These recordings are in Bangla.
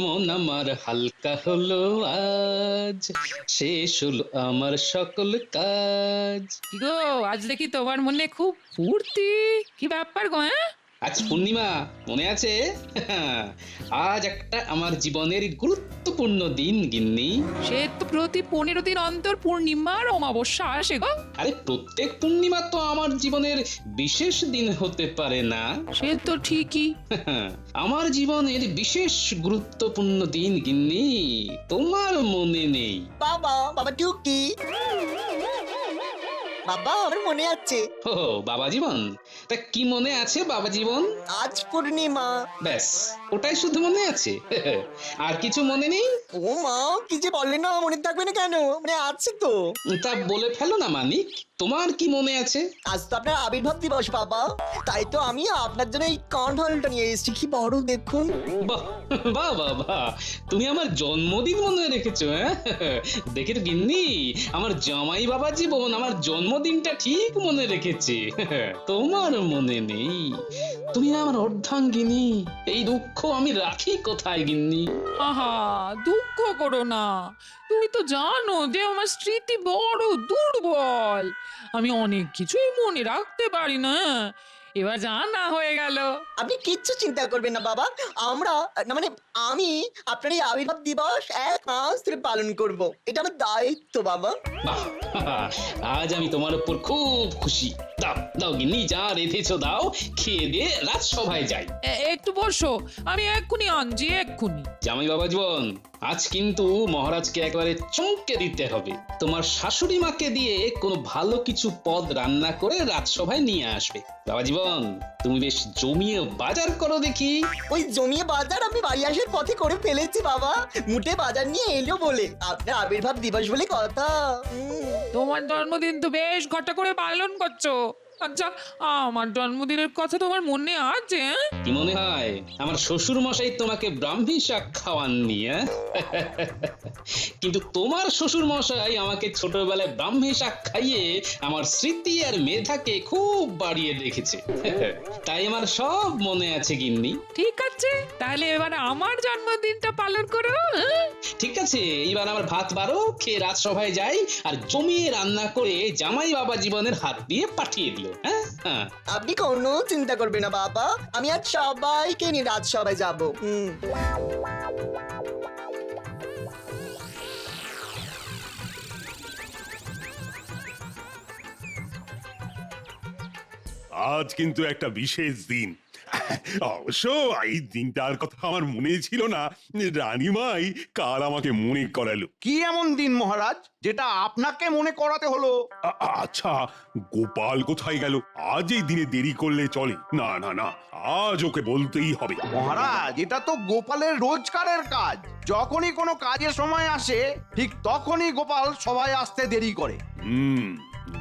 মন আমার হালকা হলো আজ, শেষ হলো আমার সকল কাজ। কি গো, আজ দেখি তোমার মনে খুব ফুর্তি। কি ব্যাপার গো? আজ পূর্ণিমা, মনে আছে? আজ একটা আমার জীবনের গুরুত্বপূর্ণ দিন গিন্নি। সে তো প্রতি 15 দিন অন্তর পূর্ণিমার অমাবস্যা আসে গো। আরে প্রত্যেক পূর্ণিমা তো আমার জীবনের বিশেষ দিন হতে পারে না। সে তো ঠিকই। আমার জীবনের বিশেষ গুরুত্বপূর্ণ দিন গিন্নি, তোমার মনে নেই? বাবা বাবা টুকি, বাবা আমার মনে আছে। ও বাবা জীবন, তা কি মনে আছে বাবা জীবন? আজ পূর্ণিমা। ব্যাস, ওটাই শুধু মনে আছে? আর কিছু মনে নেই? ও মা, কি যে বললেন না, মনে থাকবে না কেন? মানে আছে তো। তা বলে ফেলো না মানিক, তোমার কি মনে আছে? আজ তো আপনার আবির্ভাব দিবস বাবা, তাই তো আমি আপনার জন্য এই কাঁঠালটা নিয়ে এসেছি। কি বড় দেখুন। বাহ বাহ বাহ বাহ, তুমি আমার জন্মদিন মনে রেখেছো? হ্যাঁ, দেখে তো গিন্নি, আমার জামাই বাবা জীবন আমার জন্মদিনটা ঠিক মনে রেখেছে। তোমার মনে নেই? তুমি আমার অর্ধাঙ্গিনী, এই দুঃখ আমি রাখি কোথায় গিন্নি? আহা, দুঃখ করো না। তুমি তো জানো যে আমার স্মৃতি বড় দুর্বল। আমি অনেক কিছুই মনে রাখতে পারি না। এবার জানা হয়ে গেল। আপনি কিচ্ছু চিন্তা করবেন না বাবা, আমরা না মানে আমি আপনার এই আবির্ভাব দিবস 1 মাস ধরে পালন করব। এটা আমার দায়িত্ব বাবা। বাহ, আজ আমি তোমার উপর খুব খুশি। দাও দাও গিন্নি, যা রেঁধেছো দাও, খেয়ে দিয়ে রাজসভায় যাই। একটু বসো, আমি এক্ষুনি আনছি, এক্ষুনি। জামাই বাবা জীবন, আজ কিন্তু মহারাজকে একেবারে চমকে দিতে হবে। তোমার শাশুড়ি মাকে দিয়ে কোনো ভালো কিছু পদ রান্না করে রাজসভায় নিয়ে আসবে। বাবা জীবন, তুমি বেশ জমিয়ে বাজার করো দেখি। ওই জমিয়ে বাজার আমি বাড়ি আসার পথে করে ফেলেছি বাবা। মুটে বাজার নিয়ে এলো বলে, আপনার আবির্ভাব দিবস বলে কথা। তোমার জন্মদিন তো বেশ ঘটা করে পালন করছো। আচ্ছা, আমার জন্মদিনের কথা তোমার মনে আছে? কি মনে হয় আমার শ্বশুর মশাই তোমাকে ব্রাহ্মী শাক খাওয়াননি? কিন্তু তোমার শ্বশুর মশাই আমাকে ছোটবেলায় ব্রাহ্মী শাক খাইয়ে আমার স্মৃতি আর মেধাকে খুব বাড়িয়ে রেখেছে। তাই আমার সব মনে আছে গিন্নি। ঠিক আছে, তাহলে এবার আমার জন্মদিনটা পালন করো। ঠিক আছে, এইবার আমার ভাত বারো, খেয়ে রাজসভায় যাই আর জমিয়ে রান্না করে জামাই বাবা জীবনের হাত দিয়ে পাঠিয়ে দিল। হ্যাঁ হ্যাঁ, আপনি কোনো চিন্তা করবেন না বাবা, আমি আজ সবাইকে নিয়ে রাজসভায় যাবো। আজ কিন্তু একটা বিশেষ দিন। অবশ্য এই দিনটার কথা আমার মনে ছিল না, রানীমাই কাল আমাকে মনে করালো। কি এমন দিন মহারাজ যেটা আপনাকে মনে করাতে হলো? আচ্ছা, গোপাল কোথায় গেল? আজ এই দিনে দেরি করলে চলে না। না না, আজ ওকে বলতেই হবে। মহারাজ, এটা তো গোপালের রোজকারের কাজ। যখনই কোনো কাজের সময় আসে ঠিক তখনই গোপাল সবাই আসতে দেরি করে।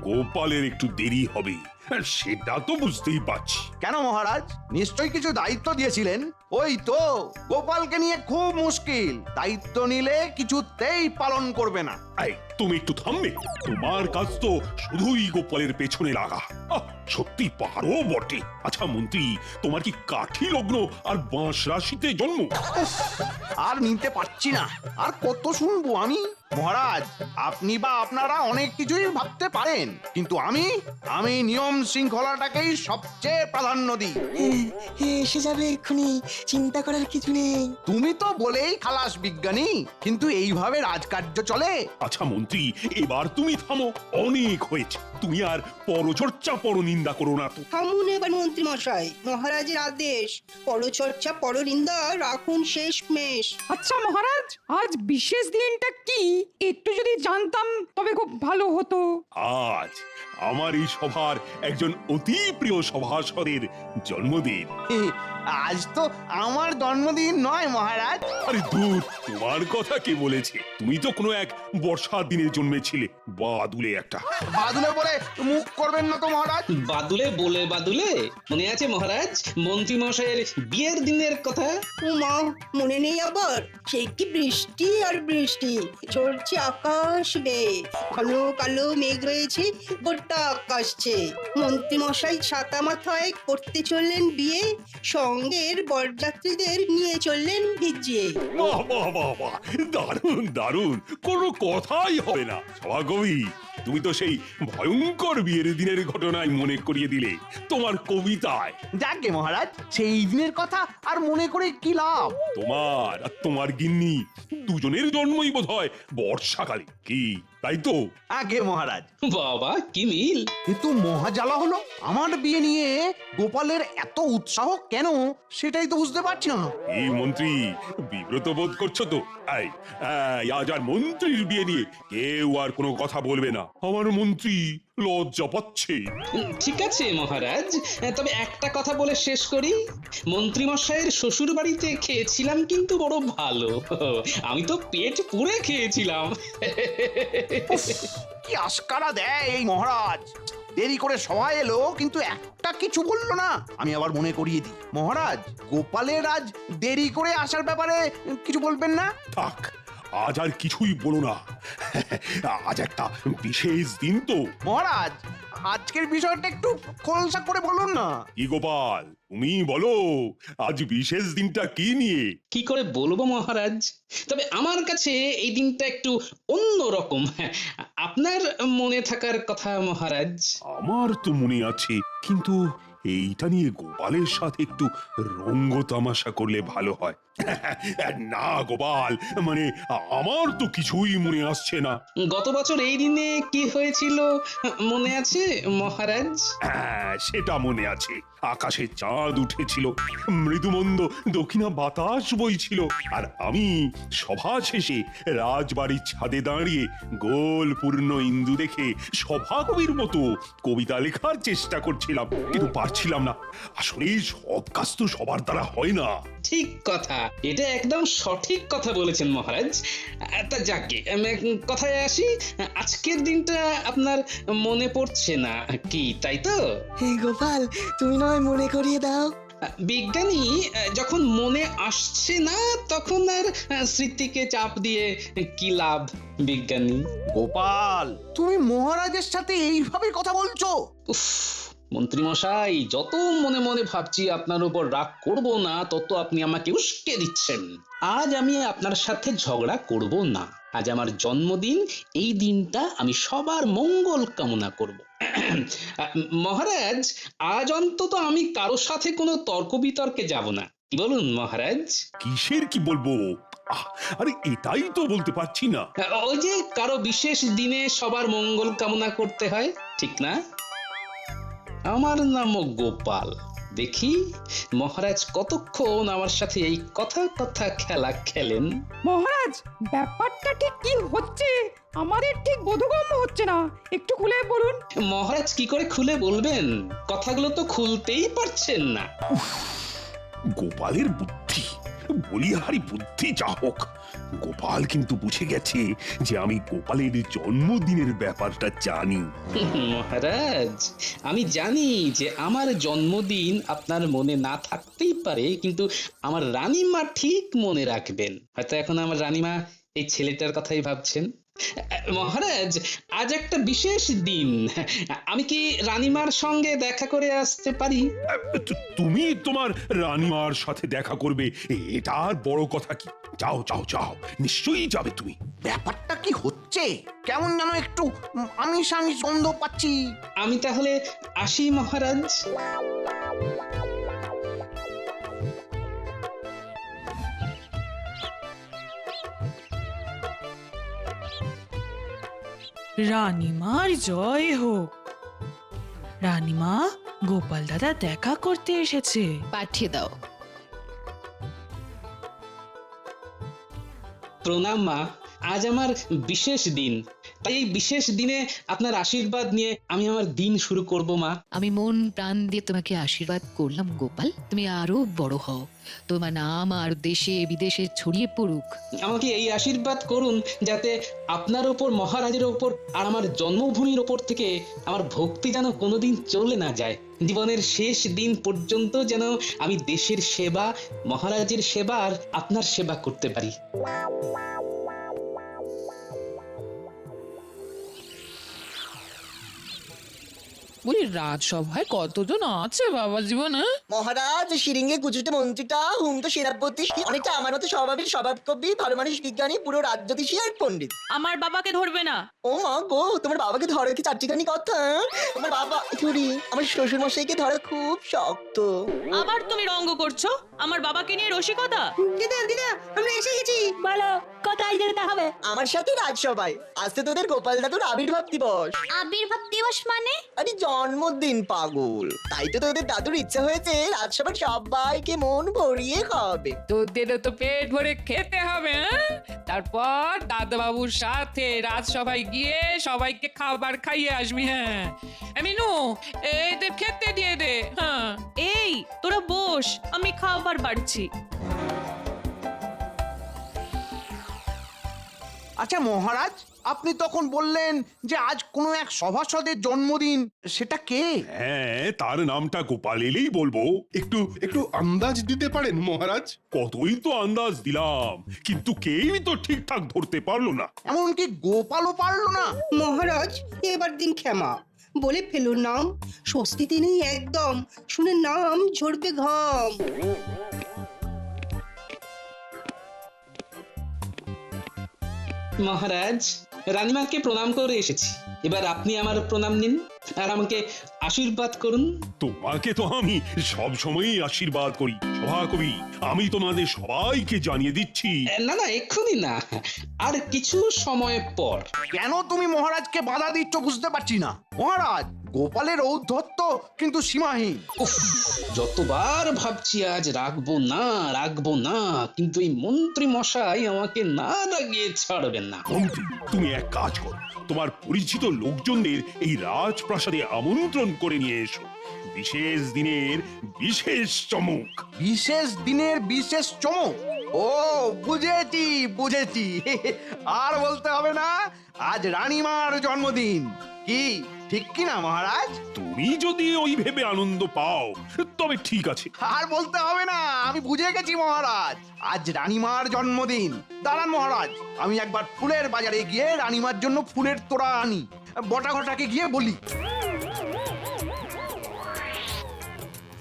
গোপালের একটু দেরি হবে, সেটা তো বুঝতেই পারছি। কেন মহারাজ, নিশ্চয়ই কিছু দায়িত্ব দিয়েছিলেন? ওই তো, গোপালকে নিয়ে খুব মুশকিল। দায়িত্ব নিলে কিছুতেই পালন করবে না। এই, তুমি একটু থামবে? তোমার কাজ তো শুধুই গোপালের পেছনে লাগা। সত্যি পারো বটে। আচ্ছা মন্ত্রী, তোমার কি কাঠি লগ্ন আর বাঁশ রাশিতে জন্ম? আর নিতে পারছি না, আর কত শুনবো আমি? মহারাজ, আপনি বা আপনারা অনেক কিছুই ভাবতে পারেন, কিন্তু আমি নিয়ম শৃঙ্খলাটাকেই সবচেয়ে প্রাধান্য দিই। এসে যাবে এক্ষুনি, চিন্তা করার কিছু নেই। তুমি তো বলেই খালাস বিজ্ঞানী, কিন্তু এইভাবে রাজকার্য চলে? আচ্ছা মন্ত্রী, এবার তুমি থামো, অনেক হয়েছে। তুমি আর পরচর্চা পরনিন্দা করো না তো। থামুন এবার মন্ত্রী মশাই, মহারাজের আদেশ। পরচর্চা পরনিন্দা রাখুন শেষমেশ। আচ্ছা মহারাজ, আজ বিশেষ দিনটা কি একটু যদি জানতাম তবে খুব ভালো হতো। আজ আমার এই সভার একজন অতি প্রিয় সভাসদের জন্মদিন। আজ তো আমার জন্মদিন নয় মহারাজ। আরে দূর, তোমার কথা কে বলেছে? তুমি তো কোনো এক বর্ষার দিনে জন্মেছিলে, বাদুলে একটা। বাদুলে বলে মুখ করবেন না তো মহারাজ। বাদুলে বলে বাদুলে? মনে আছে মহারাজ মন্ত্রী মশাইয়ের বিয়ের দিনের কথা? উমা, মনে নেই আবার? সেই কি বৃষ্টি আর বৃষ্টি, ঝরছে আকাশ বেয়ে, কালো কালো মেঘ রয়েছে, ভর্তি হঠাৎ আসছে মন্ত্রী মশাই ছাতা মাথায় করতে চললেন বিয়ে, সঙ্গের বরযাত্রীদের নিয়ে চললেন ভিজিয়ে। বাহ বাহ বাহ বাহ, দারুণ দারুণ, কোনো কথাই হবে না। সভাকবি, তুমি তো সেই ভয়ঙ্কর বিয়ের দিনের ঘটনায় মনে করিয়ে দিলে তোমার কবিতায়। যাকে মহারাজ, সেই দিনের কথা আর মনে করে কি লাভ? তোমার আর তোমার গিন্নি দুজনের জন্মই বোধ হয় বর্ষাকালে, কি তাই তো? আগে মহারাজ, বাবা কি মিল! এ তো মহাজালা হলো। আমার বিয়ে নিয়ে গোপালের এত উৎসাহ কেন, সেটাই তো বুঝতে পারছি না। এই মন্ত্রী, বিব্রত বোধ করছো তো? এই, আজ আর মন্ত্রীর বিয়ে নিয়ে কেউ আর কোনো কথা বলবে না। আমার মন্ত্রী লজ্জা পাচ্ছে। ঠিক আছে মহারাজ, তবে একটা কথা বলে শেষ করি। মন্ত্রী মশাইয়ের শ্বশুর বাড়িতে খেয়েছিলাম কিন্তু বড় ভালো। আমি তো পেট পুরে খেয়েছিলাম। উফ, কি আস্কারা দেয় এই মহারাজ! দেরি করে সবাই এলো কিন্তু একটা কিছু বললো না। আমি আবার মনে করিয়ে দিই, মহারাজ গোপালের আজ দেরি করে আসার ব্যাপারে কিছু বলবেন না? থাক, আজ আর কিছুই বলো না। আজ একটা বিশেষ দিন তো। মহারাজ, আজকের বিষয়টা একটু খোলসা করে বলুন না। কি গোপাল, তুমি বলো, আজ বিশেষ দিনটা কি নিয়ে? কি করে বলবো মহারাজ, তবে আমার কাছে এই দিনটা একটু অন্য রকম। আপনার মনে থাকার কথা মহারাজ। আমার তো মনে আছে, কিন্তু এইটা নিয়ে গোপালের সাথে একটু রঙ্গ তামাশা করলে ভালো হয়। না গোপাল, মানে আমার তো কিছুই মনে আসছে না। গত বছর এই দিনে কি হয়েছিল মনে আছে মহারাজ? হ্যাঁ, সেটা মনে আছে। আকাশে চাঁদ উঠেছিল, মৃদুমন্দ দক্ষিণা বাতাস বইছিল, আর আমি সভা শেষে রাজবাড়ির ছাদে দাঁড়িয়ে গোল পূর্ণ ইন্দু দেখে সভাকবির মতো কবিতা লেখার চেষ্টা করছিলাম, কিন্তু পারছিলাম না। আসলে সব কাজ তো সবার দ্বারা হয় না। ঠিক কথা, এটা একদম সঠিক কথা বলেছেন মহারাজ। তা যাকে কথায় আসি, আজকের দিনটা আপনার মনে পড়ছে না কি, তাই তো? হে গোপাল, তুমি নয় মনে করিয়ে দাও। বিজ্ঞানী যখন মনে আসছে না তখন আর স্মৃতিকে চাপ দিয়ে কি লাভ বিজ্ঞানী? গোপাল, তুমি মহারাজের সাথে এইভাবে কথা বলছো? উফ, মন্ত্রী মশাই, যত মনে মনে ভাবছি আপনার উপর রাগ করব না, তত আপনি আমাকে উস্কে দিচ্ছেন। আজ আমি আপনার সাথে ঝগড়া করব না। আজ আমার জন্মদিন, এই দিনটা আমি সবার মঙ্গল কামনা করব। মহারাজ, আজ অন্তত আমি কারো সাথে কোনো তর্ক বিতর্কে যাব না, কি বলুন মহারাজ? কিসের কি বলবো? আরে এটাই তো বলতে পারছি না। ওই যে কারো বিশেষ দিনে সবার মঙ্গল কামনা করতে হয়, ঠিক না? আমার নামও গোপাল। দেখি মহারাজ কতক্ষণ আমার সাথে এই কথা কথা খেলা খেলেন। মহারাজ, ব্যাপারটা ঠিক কি হচ্ছে আমাদের ঠিক বোধগম্য হচ্ছে না, একটু খুলে বলুন। মহারাজ কি করে খুলে বলবেন? কথাগুলো তো খুলতেই পারছেন না। গোপালের বুদ্ধি, বলিহারি বুদ্ধি যা হোক, গোপাল কিন্তু বুঝে গেছে যে আমি গোপালের জন্মদিনের ব্যাপারটা জানি। মহারাজ, আমি জানি যে আমার জন্মদিন আপনার মনে না থাকতেই পারে, কিন্তু আমার রানীমা ঠিক মনে রাখবেন। হয়তো এখন আমার রানীমা এই ছেলেটার কথাই ভাবছেন। মহারাজ, আজ একটা বিশেষ দিন, আমি কি রানীমার সঙ্গে দেখা করে আসতে পারি? তুমি তোমার রানীমার সাথে দেখা করবে, এটা আর বড় কথা কি? যাও যাও যাও, নিশ্চয়ই যাবে তুমি। ব্যাপারটা কি হচ্ছে? কেমন যেন একটু আমিষ আমিষ গন্ধ পাচ্ছি। আমি তাহলে আসি মহারাজ। রানীমার জয় হোক। রানীমা, গোপাল দাদা দেখা করতে এসেছে। পাঠিয়ে দাও। প্রণাম মা, আজ আমার বিশেষ দিন, তাই এই বিশেষ দিনে আপনার আশীর্বাদ নিয়ে আমি আমার দিন শুরু করব মা। আমি মন প্রাণ দিয়ে তোমাকে আশীর্বাদ করলাম গোপাল, তুমি আরো বড় হও, তোমার নাম আর দেশে বিদেশে ছড়িয়ে পড়ুক। আমাকে এই আশীর্বাদ করুন যাতে আপনার ওপর, মহারাজের ওপর আর আমার জন্মভূমির ওপর থেকে আমার ভক্তি যেন কোনোদিন চলে না যায়। জীবনের শেষ দিন পর্যন্ত যেন আমি দেশের সেবা, মহারাজের সেবা আর আপনার সেবা করতে পারি। বলি রাজসভায় কতজন আছে বাবা জীবন? হ্যাঁ? মহারাজ শিরিঙ্গে গুজুটে মন্ত্রীটা হুমতো সেনাপতি অনেকটা আমার মতো স্বভাবের স্বভাব কবি ভালো মানুষ বিজ্ঞানী পুরো রাজ্যতীষী আর পণ্ডিত। আমার বাবাকে ধরবে না। ও মা গো, তোমার বাবাকে ধরে কি চারটিখানি কথা? আমার বাবা থুরি, আমার শ্বশুর মশাইকে ধরা খুব শক্ত। আবার তুমি রঙ্গ করছো আমার বাবাকে নিয়ে রসিকতা? দিদা দিদা আমরা এসে গেছি, বলো কোথায় যেতে হবে? আমার সাথে রাজসভায় আসতে তোদের গোপাল দাদুর আবির্ভাব দিবস। আবির্ভাব দিবস মানে? আরে জন্মদিন পাগল, তাই তো তোদের দাদুর ইচ্ছা হয়েছে রাজসভার সবাইকে মন ভরিয়ে খাওয়াবে। তোদেরও তো পেট ভরে খেতে হবে। হ্যাঁ? তারপর দাদাবাবুর সাথে রাজসভায় গিয়ে সবাইকে খাবার খাইয়ে আসবি। হ্যাঁ মিনু, এদের খেতে দিয়ে দে। হ্যাঁ এই তোরা বস, আমি খাবার বাড়ছি। আচ্ছা মহারাজ, আপনি তখন বললেন যে আজ কোনো এক সভাসদের জন্মদিন, সেটা কে? হ্যাঁ, তার নামটা গোপাল এলেই বলবো। একটু একটু আন্দাজ দিতে পারেন মহারাজ? কতই তো আন্দাজ দিলাম, কিন্তু কেউই তো ঠিকঠাক ধরতে পারলো না। এমনকি গোপালও পারলো না? মহারাজ এবার দিন ক্ষমা, বলে ফেলুন নাম, স্বস্তিতে নেই একদম, শুনে নাম ঝরবে ঘাম। মহারাজ, রানীমাকে প্রণাম করে এসেছি, এবার আপনি আমার প্রণাম নিন আর আমাকে আশীর্বাদ করুন। তোমাকে তো আমি সব সময়ই আশীর্বাদ করি সভাকবি। আমি তোমাদের সবাইকে জানিয়ে দিচ্ছি। না না, এক্ষুনি না, আর কিছু সময় পর। কেন তুমি মহারাজকে বাধা দিচ্ছ বুঝতে পারছি না। মহারাজ, গোপালের ঔদ্ধত্য কিন্তু সীমাহীন। উফ, যতবার ভাবছি আজ রাখবো না, কিন্তু এই মন্ত্রী মশাই আমাকে না লাগিয়ে ছাড়বেন না। মন্ত্রী, তুমি এক কাজ করো, তোমার পরিচিত লোকজনদের এই রাজপ্রাসাদে আমন্ত্রণ করে নিয়ে এসো। বিশেষ দিনের বিশেষ চমক। বিশেষ দিনের বিশেষ চমক? ও বুঝেছি বুঝেছি। আর বলতে হবে না, আজ রানীমার জন্মদিন। কি ঠিক কি না মহারাজ? তুমি যদি ওই ভেবে আনন্দ পাও তবে ঠিক আছে। আর বলতে হবে না, আমি বুঝে গেছি মহারাজ, আজ রানীমার জন্মদিন। দাঁড়ান মহারাজ, আমি একবার ফুলের বাজারে গিয়ে রানীমার জন্য ফুলের তোড়া আনি। বটা ঘটাকে গিয়ে বলি।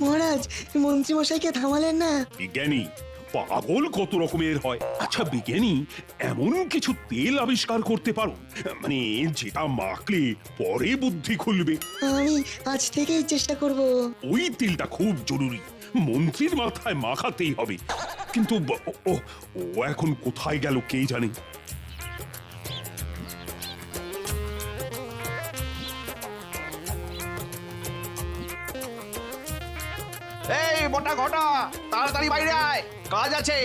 মহারাজ, মন্ত্রী মশাইকে থামালেন না। বিজ্ঞানী পাগল কত রকমের হয়। আচ্ছা বিজ্ঞানী, এমন কিছু তেল আবিষ্কার করতে পারো মানে যেটা মাখলে পরে বুদ্ধি খুলবে? আমি আজ থেকেই চেষ্টা করব। ওই তেলটা খুব জরুরি, মন্ত্রীর মাথায় মাখাতেই হবে। কিন্তু ও এখন কোথায় গেল কে জানে। এই বটা ঘটা, তাড়াতাড়ি বাইরে আয়, কাজ আছে।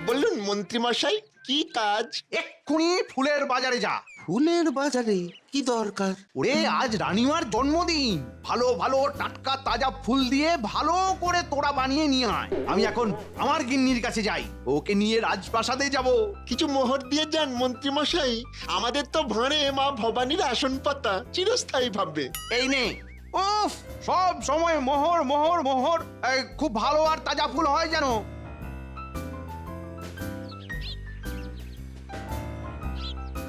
বলুন মন্ত্রী মশাই, কি কাজ? এক্ষুনি ফুলের বাজারে যা। ফুলের বাজারে কি দরকার? ওরে আজ রানীমার জন্মদিন, ভালো ভালো টাটকা তাজা ফুল দিয়ে ভালো করে তোড়া বানিয়ে নিয়ে আয়। আমি এখন আমার গিন্নির কাছে যাই, ওকে নিয়ে রাজপ্রাসাদে যাব। কিছু মোহর দিয়ে যান মন্ত্রী মশাই, আমাদের তো ভাঁড়ে মা ভবানীর আসন পাতা চিরস্থায়ী ভাববে। এই নে। উফ, সব সময় মোহর মোহর মোহর। এই, খুব ভালো আর তাজা ফুল হয় যেন।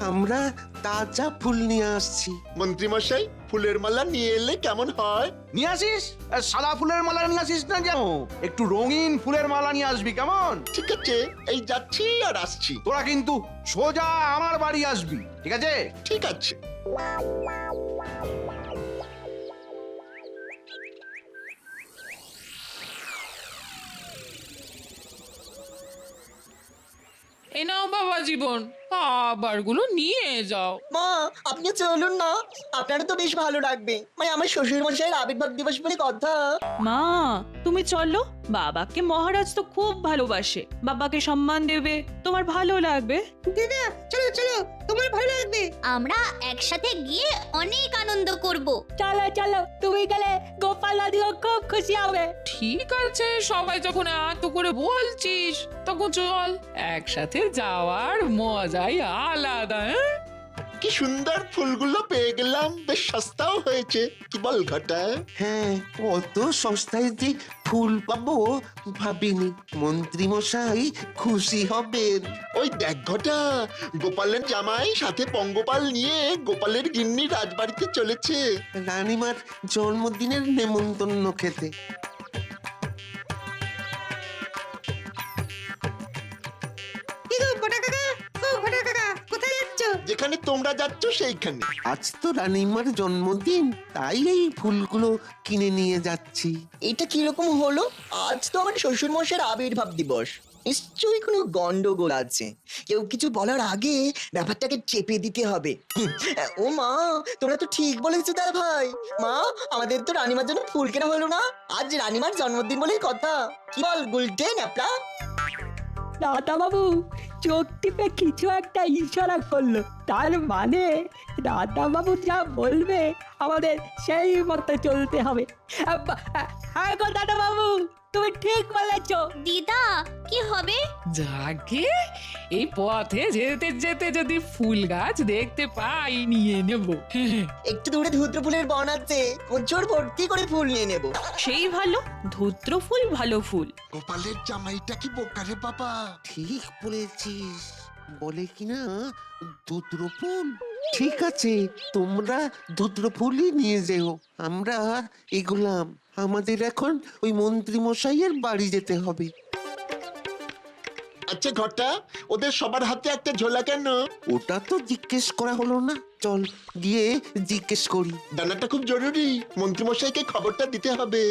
আমরা তাজা ফুল নিয়ে আসছি মন্ত্রী মশাই, ফুলের মালা নিয়ে এলে কেমন হয়? নিয়ে আসিস? সাদা ফুলের মালা নিয়ে আসিস না যেন, একটু রঙিন ফুলের মালা নিয়ে আসবি কেমন? ঠিক আছে, এই যাচ্ছি আর আসছি। তোরা কিন্তু সোজা আমার বাড়ি আসবি, ঠিক আছে? ঠিক আছে। এই নাও বাবা জীবন, খাবারগুলো নিয়ে যাও। মা, আপনি চলুন না, আপনারা তো বেশ ভালো লাগবে। মানে আমার শ্বশুর মশাইয়ের আবির্ভাব দিবস বলে কথা। মা তুমি চলো, বাবাকে মহারাজ তো খুব ভালোবাসে, বাবাকে সম্মান দেবে, তোমার ভালো লাগবে। দিদা চলো চলো, তোমার ভালো লাগবে। আমরা একসাথে গিয়ে অনেক আনন্দ করব। চলো চলো, তুমি গেলে গোপাল দাদিও খুব খুশি হবে। ঠিক আছে, সবাই যখন এত করে বলছিস তখন চল, একসাথে যাওয়ার মজাই আলাদা। হ্যাঁ? কি সুন্দর ফুলগুলো পেয়ে গেলাম, বেশ সস্তাও হয়েছে, কি বল ঘটা? হ্যাঁ, অত সস্তায় যে ফুল পাবো ভাবিনি। মন্ত্রী মশাই খুশি হবেন। ওই দেখ ঘটা, গোপালের জামাই সাথে পঙ্গপাল নিয়ে গোপালের গিন্নি রাজবাড়িতে চলেছে। রানীমার জন্মদিনের নেমন্তন্ন খেতে। কি গো গোটা কাকা, ও গোটা কাকা, কোথায় যাচ্ছ? যেখানে তোমরা যাচ্ছ সেইখানে। আজ তো রানীমার জন্মদিন, তাই এই ফুলগুলো কিনে নিয়ে যাচ্ছি। এটা কিরকম হলো? আজ তো আমার শ্বশুর মশাইয়ের আবির্ভাব দিবস, নিশ্চয়ই কোনো গন্ডগোল আছে। কেউ কিছু বলার আগে ব্যাপারটাকে চেপে দিতে হবে। ও মা, তোমরা তো ঠিক বলেছো দাদা ভাই। মা, আমাদের তো রানীমার জন্য ফুল কেনা হলো না। আজ রানীমার জন্মদিন বলেই কথা। কি বল গুলটে ন্যাপলা? দাদা বাবু চোখ টিপে কিছু একটা ইশারা করলো, তার মানে দাদা বাবু যা বলবে আমাদের সেই মতো চলতে হবে। হ্যাঁ গো দাদা বাবু, তুমি ঠিক বলেছ। দিদা, কি হবে? যাকে এই পথে যেতে যেতে যদি ফুল গাছ দেখতে পাই নিয়ে নেব। একটু দূরে ধুদ্র ফুলের বন আছে, প্রচুর ভর্তি করে ফুল নিয়ে নেব। সেই ভালো, ধূত্র ফুল ভালো ফুল। গোপালের জামাইটা কি বোকারে বাবা? ঠিক বলেছিস, বলে কিনা ধুত্র ফুল। ঠিক আছে, তোমরা ধুত্র ফুলই নিয়ে যেও, আমরা এগুলাম। আমাদের এখন ওই মন্ত্রী মশাইয়ের বাড়ি যেতে হবে। আচ্ছা ঘটা, ওদের সবার হাতে একটা ঝোলা কেন? ওটা তো জিজ্ঞেস করা হলো না, চল গিয়ে জিজ্ঞেস করি। জানাটা খুব জরুরি, মন্ত্রীমশাইকে খবরটা দিতে হবে।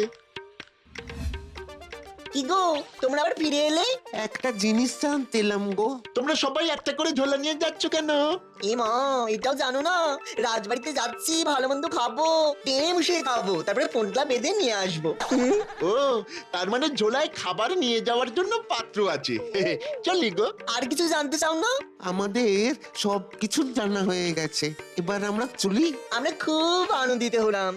কি গো, তোমরা আবার ফিরে এলে? একটা জিনিস জানতে এলাম গো। তোমরা সবাই একটা করে ঝোলা নিয়ে যাচ্ছ কেন? এ মা, এটাও জানো না? রাজবাড়িতে যাচ্ছি, ভালো মন্দ খাবো, টেনে বসে খাবো, তারপরে ফোনটা বেঁধে নিয়ে আসবো। ও, তার মানে ঝোলায় খাবার নিয়ে যাওয়ার জন্য পাত্র আছে। চলি গো। আর কিছু জানতে চাও না? আমাদের সব কিছু জানা হয়ে গেছে, এবার আমরা চলি। আমরা খুব আনন্দিত হলাম।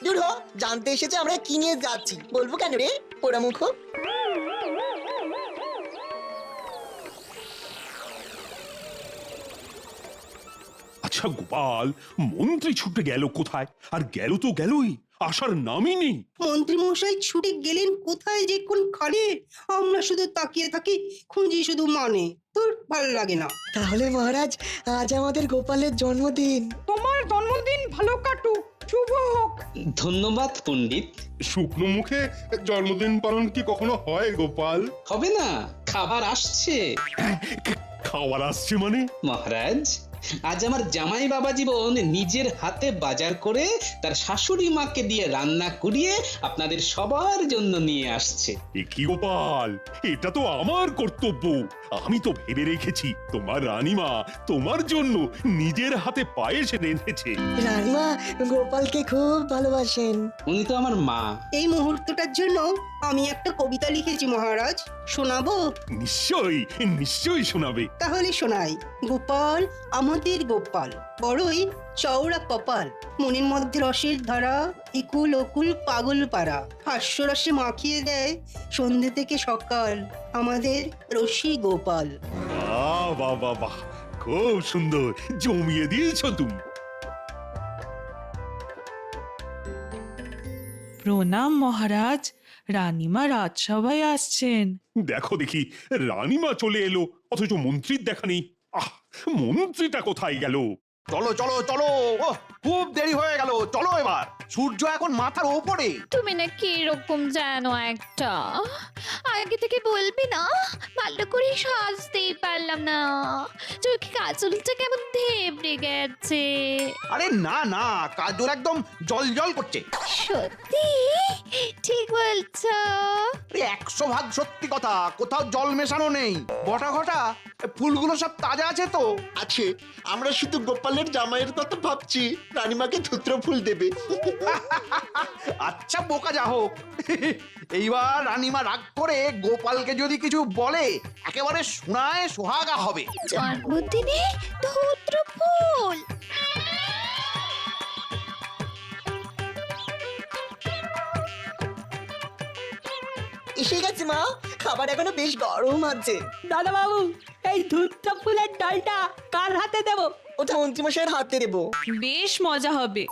দূর হ, জানতে এসেছে আমরা কি নিয়ে যাচ্ছি, বলবো কেন রে পোড়ামুখ? আচ্ছা গোপাল, মন্ত্রী ছুটে গেল কোথায়? আর গেল তো গেলই, আসার নামই নেই। মন্ত্রী মশাই ছুটে গেলেন কোথায় যে কোন খানে, আমরা শুধু তাকিয়ে থাকি, খুঁজি শুধু মানে, তোর ভালো লাগে না। তাহলে মহারাজ, আজ আমাদের গোপালের জন্মদিন। তোমার জন্মদিন ভালো কাটুক, শুভ হোক। ধন্যবাদ পণ্ডিত। শুকনো মুখে জন্মদিন পালন কি কখনো হয় গোপাল? হবে না, খাবার আসছে। খাবার আসছে মানে? মহারাজ, আজ আমার জামাই বাবা জীবন নিজের হাতে বাজার করে তার শাশুড়ি মাকে দিয়ে রান্না করিয়ে আপনাদের সবার জন্য নিয়ে আসছে। এ কি গোপাল, এটা তো আমার কর্তব্য। আমি তো ভেবে রেখেছি তোমার রানীমা তোমার জন্য নিজের হাতে পায়েস রেঁধেছে। রানীমা গোপালকে খুব ভালোবাসেন। উনি তো আমার মা। এই মুহূর্তটার জন্য আমি একটা কবিতা লিখেছি মহারাজ, শোনাবো? নিশ্চয়ই নিশ্চয়ই শোনাবে। তাহলে শোনাই। গোপাল আমাদের গোপাল, বড়ই চওড়া কপাল, মনের মধ্যে রসের ধারা, ইকুল অকুল পাগল পাড়া, হাস্যরসে মাখিয়ে দেয় সন্ধে থেকে সকাল, আমাদের রসি গোপাল। বাহ বাহ বাহ বাহ, খুব সুন্দর, জমিয়ে দিয়েছো তুমি। প্রণাম মহারাজ, রানীমা রাজসভায় আসছেন। দেখো দেখি, রানীমা চলে এলো, অথচ মন্ত্রীর দেখা নেই। আহ, মন্ত্রীটা কোথায় গেল? চলো চলো চলো, ওহ খুব দেরি হয়ে গেল, চলো এবার, সূর্য এখন মাথার ওপরে। তুমি না কি এরকম জানো একটা, আগে থেকে বলবি না? ভালো করে সাজতেই পারলাম না, চোখে কাজলটা কেমন ধেবড়ে গেছে। আরে না না, কাজল একদম জল জল করছে। সত্যি ঠিক বলছো। 100% সত্যি কথা, কোথাও জল মেশানো নেই। বটা ঘটা, ফুলগুলো সব তাজা আছে তো? আছে, আমরা শুধু গোপালের জামাইয়ের কথা ভাবছি, রানীমাকে ধুত্র ফুল দেবে। আচ্ছা বোকা যা হোক, এইবার রানীমা রাগ করে গোপালকে যদি কিছু বলে, একেবারে শোনায় সোহাগা হবে। জন্মদিনে ধূত্র ফুল। এসে গেছে মা, খাবার এখনো বেশ গরম আছে। দাদা বাবু এই ধূর্ত ফুলের ডালটা কার হাতে দেবো? ওটা মন্ত্রীমশাইয়ের হাতে দেবো। বেশ মজা হবে।